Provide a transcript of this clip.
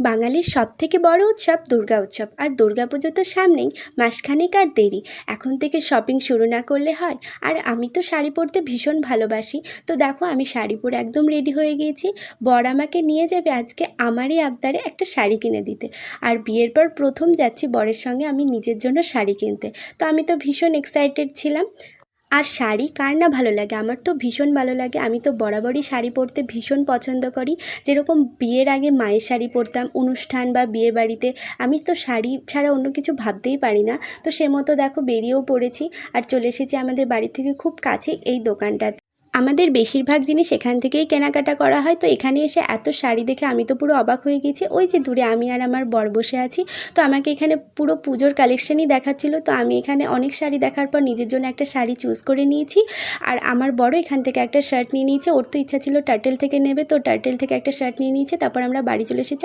বাঙালির সবথেকে বড় উৎসব দুর্গা উৎসব। আর দুর্গাপুজো তো সামনেই, মাসখানেক আর দেরি। এখন থেকে শপিং শুরু না করলে হয়? আর আমি তো শাড়ি পরতে ভীষণ ভালোবাসি। তো দেখো, আমি শাড়ি পরে একদম রেডি হয়ে গিয়েছি। বর আমাকে নিয়ে যাবে আজকে আমারই আবদারে একটা শাড়ি কিনে দিতে। আর বিয়ের পর প্রথম যাচ্ছি বরের সঙ্গে আমি নিজের জন্য শাড়ি কিনতে। তো আমি তো ভীষণ এক্সাইটেড ছিলাম। আর শাড়ি কার না ভালো লাগে, আমার তো ভীষণ ভালো লাগে। আমি তো বরাবরই শাড়ি পরতে ভীষণ পছন্দ করি। যেরকম বিয়ের আগে মায়ের শাড়ি পরতাম অনুষ্ঠান বা বিয়ে বাড়িতে, আমি তো শাড়ি ছাড়া অন্য কিছু ভাবতেই পারি না। তো সে মতো দেখো বেরিয়েও পড়েছি আর চলে এসেছি আমাদের বাড়ি থেকে খুব কাছে এই দোকানটাতে। আমাদের বেশিরভাগ জিনিস এখান থেকেই কেনাকাটা করা হয়। তো এখানে এসে এত শাড়ি দেখে আমি তো পুরো অবাক হয়ে গেছি। ওই যে দূরে আমি আর আমার বর বসে আছি। তো আমাকে এখানে পুরো পুজোর কালেকশনই দেখাচ্ছিল। তো আমি এখানে অনেক শাড়ি দেখার পর নিজের জন্য একটা শাড়ি চুজ করে নিয়েছি। আর আমার বড় এখান থেকে একটা শার্ট নিয়ে নিয়েছে। ওর তো ইচ্ছা ছিল টার্টেল থেকে নেবে, তো টার্টেল থেকে একটা শার্ট নিয়ে নিয়েছে। তারপর আমরা বাড়ি চলে এসেছি।